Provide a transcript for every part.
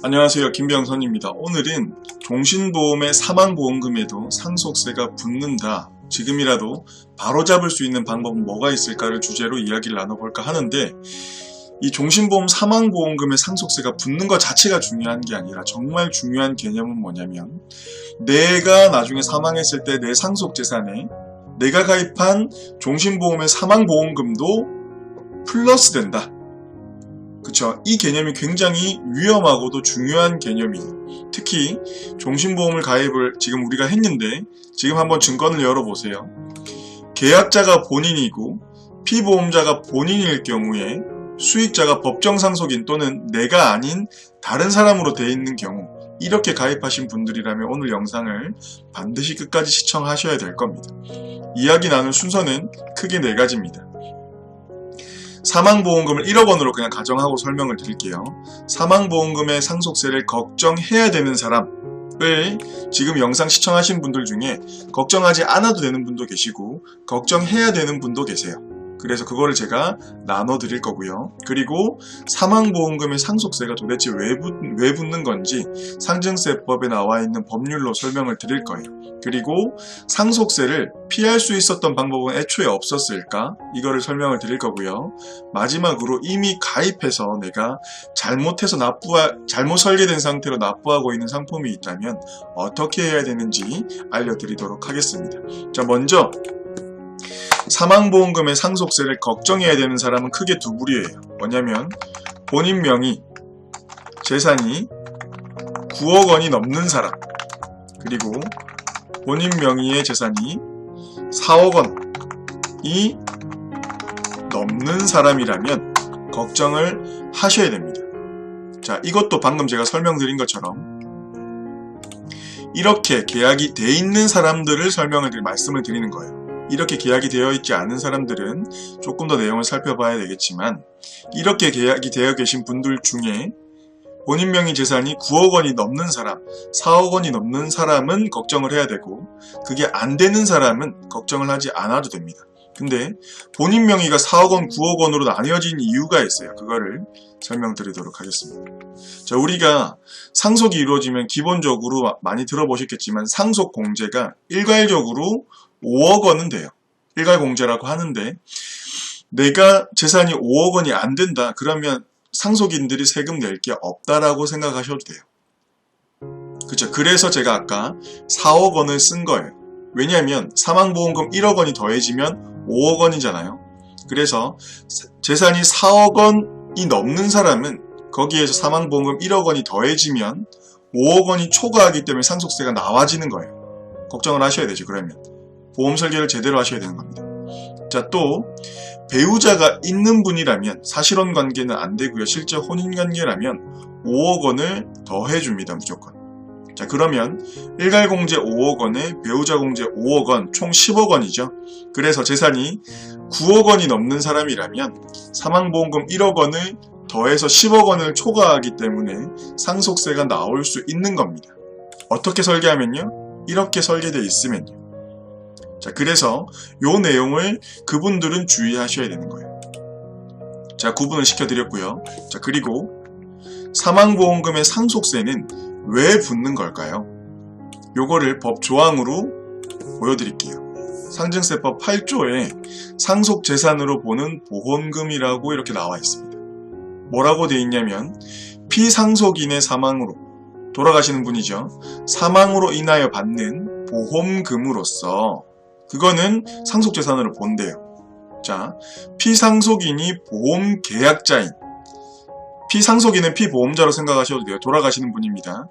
안녕하세요. 김병선입니다. 오늘은 종신보험의 사망보험금에도 상속세가 붙는다. 지금이라도 바로잡을 수 있는 방법은 뭐가 있을까를 주제로 이야기를 나눠볼까 하는데, 이 종신보험 사망보험금의 상속세가 붙는 것 자체가 중요한 게 아니라 정말 중요한 개념은 뭐냐면, 내가 나중에 사망했을 때 내 상속재산에 내가 가입한 종신보험의 사망보험금도 플러스 된다. 그쵸? 이 개념이 굉장히 위험하고도 중요한 개념이에요. 특히 종신보험을 가입을 지금 우리가 했는데, 지금 한번 증권을 열어보세요. 계약자가 본인이고 피보험자가 본인일 경우에 수익자가 법정상속인 또는 내가 아닌 다른 사람으로 되어 있는 경우, 이렇게 가입하신 분들이라면 오늘 영상을 반드시 끝까지 시청하셔야 될 겁니다. 이야기 나눌 순서는 크게 4가지입니다. 사망보험금을 1억 원으로 그냥 가정하고 설명을 드릴게요. 사망보험금의 상속세를 걱정해야 되는 사람을 지금 영상 시청하신 분들 중에 걱정하지 않아도 되는 분도 계시고 걱정해야 되는 분도 계세요. 그래서 그거를 제가 나눠 드릴 거고요. 그리고 사망보험금의 상속세가 도대체 왜 붙는 건지 상증세법에 나와 있는 법률로 설명을 드릴 거예요. 그리고 상속세를 피할 수 있었던 방법은 애초에 없었을까? 이거를 설명을 드릴 거고요. 마지막으로 이미 가입해서 내가 잘못 설계된 상태로 납부하고 있는 상품이 있다면 어떻게 해야 되는지 알려드리도록 하겠습니다. 자, 먼저 사망보험금의 상속세를 걱정해야 되는 사람은 크게 2부류예요. 뭐냐면 본인 명의 재산이 9억 원이 넘는 사람, 그리고 본인 명의의 재산이 4억 원이 넘는 사람이라면 걱정을 하셔야 됩니다. 자, 이것도 방금 제가 설명드린 것처럼 이렇게 계약이 돼 있는 사람들을 말씀을 드리는 거예요. 이렇게 계약이 되어 있지 않은 사람들은 조금 더 내용을 살펴봐야 되겠지만, 이렇게 계약이 되어 계신 분들 중에 본인 명의 재산이 9억 원이 넘는 사람, 4억 원이 넘는 사람은 걱정을 해야 되고, 그게 안 되는 사람은 걱정을 하지 않아도 됩니다. 근데 본인 명의가 4억 원, 9억 원으로 나뉘어진 이유가 있어요. 그거를 설명드리도록 하겠습니다. 자, 우리가 상속이 이루어지면 기본적으로 많이 들어보셨겠지만 상속공제가 일괄적으로 5억 원은 돼요. 일괄공제라고 하는데, 내가 재산이 5억 원이 안 된다. 그러면 상속인들이 세금 낼 게 없다라고 생각하셔도 돼요. 그쵸? 그래서 제가 아까 4억 원을 쓴 거예요. 왜냐하면 사망보험금 1억 원이 더해지면 5억 원이잖아요. 그래서 재산이 4억 원이 넘는 사람은 거기에서 사망보험금 1억 원이 더해지면 5억 원이 초과하기 때문에 상속세가 나와지는 거예요. 걱정을 하셔야 되죠. 그러면 보험 설계를 제대로 하셔야 되는 겁니다. 자, 또 배우자가 있는 분이라면 사실혼 관계는 안 되고요. 실제 혼인 관계라면 5억 원을 더해줍니다. 무조건. 자, 그러면 일괄공제 5억 원에 배우자 공제 5억 원, 총 10억 원이죠. 그래서 재산이 9억 원이 넘는 사람이라면 사망보험금 1억 원을 더해서 10억 원을 초과하기 때문에 상속세가 나올 수 있는 겁니다. 어떻게 설계하면요? 이렇게 설계되어 있으면요. 자, 그래서 요 내용을 그분들은 주의하셔야 되는 거예요. 자, 구분을 시켜드렸고요. 자, 그리고 사망보험금의 상속세는 왜 붙는 걸까요? 요거를 법 조항으로 보여드릴게요. 상증세법 8조에 상속재산으로 보는 보험금이라고 이렇게 나와 있습니다. 뭐라고 되어 있냐면, 피상속인의 사망으로, 돌아가시는 분이죠. 사망으로 인하여 받는 보험금으로서 그거는 상속재산으로 본대요. 자, 피상속인이 보험계약자인, 피상속인은 피보험자로 생각하셔도 돼요. 돌아가시는 분입니다.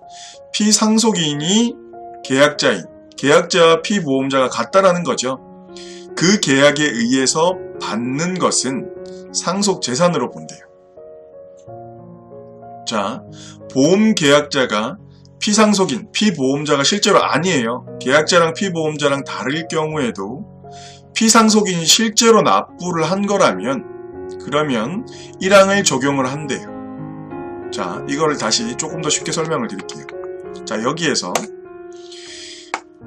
피상속인이 계약자인, 계약자와 피보험자가 같다라는 거죠. 그 계약에 의해서 받는 것은 상속재산으로 본대요. 자, 보험계약자가 피상속인, 피보험자가 실제로 아니에요. 계약자랑 피보험자랑 다를 경우에도 피상속인이 실제로 납부를 한 거라면 그러면 1항을 적용을 한대요. 자, 이거를 다시 조금 더 쉽게 설명을 드릴게요. 자, 여기에서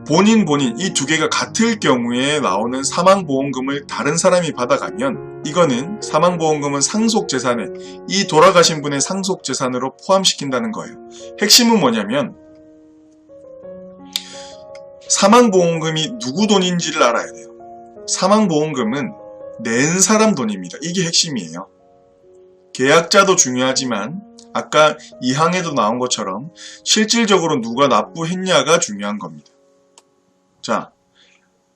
본인 이 두 개가 같을 경우에 나오는 사망보험금을 다른 사람이 받아가면 이거는 사망보험금은 상속재산에 이 돌아가신 분의 상속재산으로 포함시킨다는 거예요. 핵심은 뭐냐면 사망보험금이 누구 돈인지를 알아야 돼요. 사망보험금은 낸 사람 돈입니다. 이게 핵심이에요. 계약자도 중요하지만 아까 이 항에도 나온 것처럼 실질적으로 누가 납부했냐가 중요한 겁니다. 자,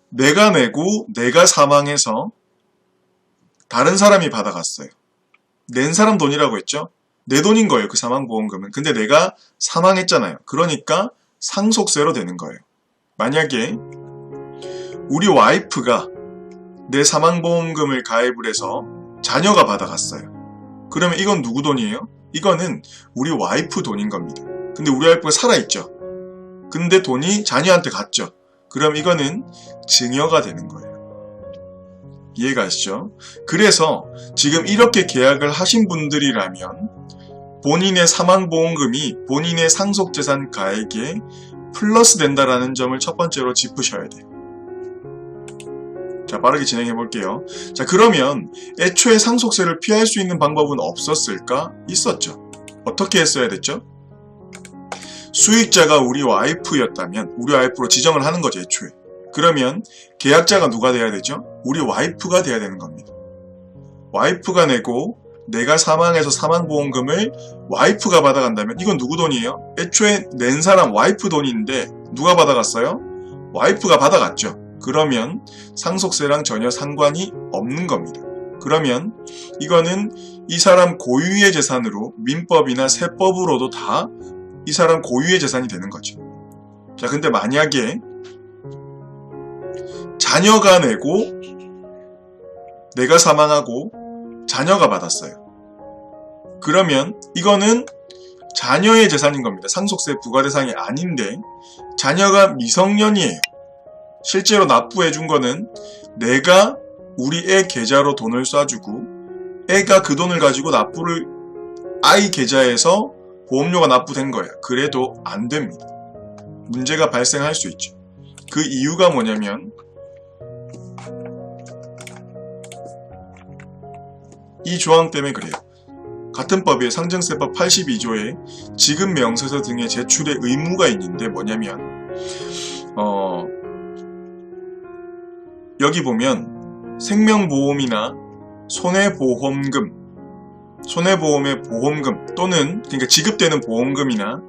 내가 내고 내가 사망해서 다른 사람이 받아갔어요. 낸 사람 돈이라고 했죠? 내 돈인 거예요. 그 사망보험금은. 근데 내가 사망했잖아요. 그러니까 상속세로 되는 거예요. 만약에 우리 와이프가 내 사망보험금을 가입을 해서 자녀가 받아갔어요. 그러면 이건 누구 돈이에요? 이거는 우리 와이프 돈인 겁니다. 근데 우리 와이프가 살아있죠. 근데 돈이 자녀한테 갔죠. 그럼 이거는 증여가 되는 거예요. 이해가시죠? 그래서 지금 이렇게 계약을 하신 분들이라면 본인의 사망보험금이 본인의 상속재산 가액에 플러스 된다라는 점을 첫 번째로 짚으셔야 돼요. 자, 빠르게 진행해 볼게요. 자, 그러면 애초에 상속세를 피할 수 있는 방법은 없었을까? 있었죠. 어떻게 했어야 됐죠? 수익자가 우리 와이프였다면 우리 와이프로 지정을 하는 거죠, 애초에. 그러면 계약자가 누가 돼야 되죠? 우리 와이프가 돼야 되는 겁니다. 와이프가 내고 내가 사망해서 사망보험금을 와이프가 받아간다면 이건 누구 돈이에요? 애초에 낸 사람 와이프 돈인데 누가 받아갔어요? 와이프가 받아갔죠. 그러면 상속세랑 전혀 상관이 없는 겁니다. 그러면 이거는 이 사람 고유의 재산으로 민법이나 세법으로도 다 이 사람 고유의 재산이 되는 거죠. 자, 근데 만약에 자녀가 내고 내가 사망하고 자녀가 받았어요. 그러면 이거는 자녀의 재산인 겁니다. 상속세 부과 대상이 아닌데 자녀가 미성년이에요. 실제로 납부해 준 거는 내가 우리 애 계좌로 돈을 쏴주고 애가 그 돈을 가지고 납부를 아이 계좌에서 보험료가 납부된 거예요. 그래도 안 됩니다. 문제가 발생할 수 있죠. 그 이유가 뭐냐면 이 조항 때문에 그래요. 같은 법에 상증세법 82조에 지급 명세서 등의 제출의 의무가 있는데 뭐냐면 여기 보면 생명보험이나 손해보험의 보험금 또는 그러니까 지급되는 보험금이나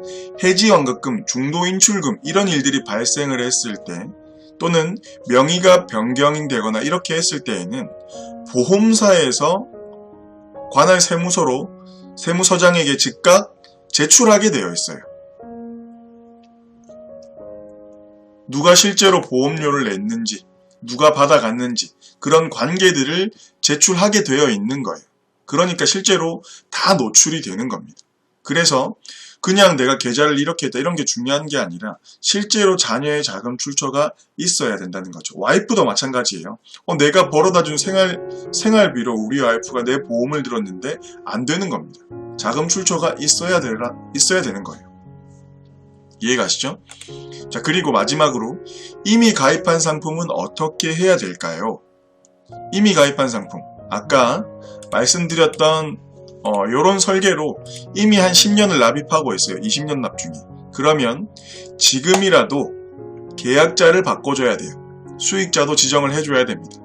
해지환급금, 중도인출금 이런 일들이 발생을 했을 때 또는 명의가 변경이 되거나 이렇게 했을 때에는 보험사에서 관할 세무서로 세무서장에게 즉각 제출하게 되어 있어요. 누가 실제로 보험료를 냈는지, 누가 받아갔는지 그런 관계들을 제출하게 되어 있는 거예요. 그러니까 실제로 다 노출이 되는 겁니다. 그래서 그냥 내가 계좌를 이렇게 했다 이런 게 중요한 게 아니라 실제로 자녀의 자금 출처가 있어야 된다는 거죠. 와이프도 마찬가지예요. 내가 벌어다 준 생활비로 우리 와이프가 내 보험을 들었는데 안 되는 겁니다. 자금 출처가 있어야 되는 거예요. 이해가시죠? 자, 그리고 마지막으로 이미 가입한 상품은 어떻게 해야 될까요? 이미 가입한 상품. 아까 말씀드렸던 요런 설계로 이미 한 10년을 납입하고 있어요. 20년 납 중에. 그러면 지금이라도 계약자를 바꿔줘야 돼요. 수익자도 지정을 해줘야 됩니다.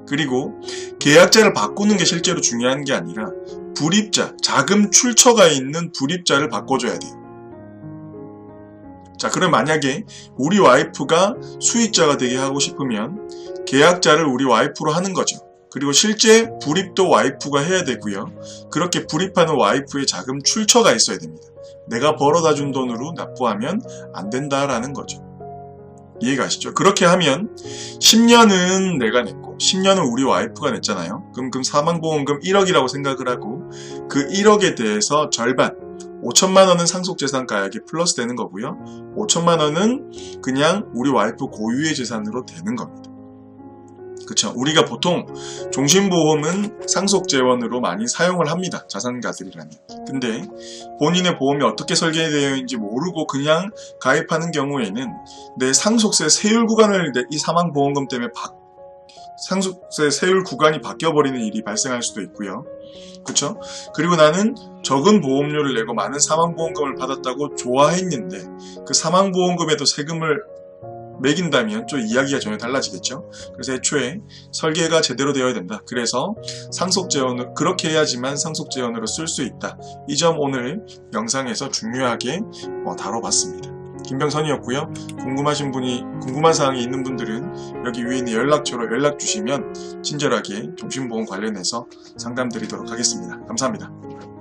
그리고 계약자를 바꾸는 게 실제로 중요한 게 아니라 불입자, 자금 출처가 있는 불입자를 바꿔줘야 돼요. 자, 그럼 만약에 우리 와이프가 수익자가 되게 하고 싶으면 계약자를 우리 와이프로 하는 거죠. 그리고 실제 불입도 와이프가 해야 되고요. 그렇게 불입하는 와이프의 자금 출처가 있어야 됩니다. 내가 벌어다 준 돈으로 납부하면 안 된다라는 거죠. 이해가시죠? 그렇게 하면 10년은 내가 냈고 10년은 우리 와이프가 냈잖아요. 그럼 사망보험금 1억이라고 생각을 하고 그 1억에 대해서 절반 5천만 원은 상속재산 가액이 플러스 되는 거고요. 5천만 원은 그냥 우리 와이프 고유의 재산으로 되는 겁니다. 그쵸? 우리가 보통 종신보험은 상속재원으로 많이 사용을 합니다. 자산가들이라면. 근데 본인의 보험이 어떻게 설계되어 있는지 모르고 그냥 가입하는 경우에는 내 상속세 세율 구간을 이 사망보험금 때문에 상속세 세율 구간이 바뀌어버리는 일이 발생할 수도 있고요. 그쵸? 그리고 나는 적은 보험료를 내고 많은 사망보험금을 받았다고 좋아했는데 그 사망보험금에도 세금을 매긴다면 좀 이야기가 전혀 달라지겠죠. 그래서 애초에 설계가 제대로 되어야 된다. 그래서 상속재원을 그렇게 해야지만 상속재원으로 쓸 수 있다. 이 점 오늘 영상에서 중요하게 다뤄봤습니다. 김병선이었고요. 궁금한 사항이 있는 분들은 여기 위에 있는 연락처로 연락 주시면 친절하게 종신보험 관련해서 상담 드리도록 하겠습니다. 감사합니다.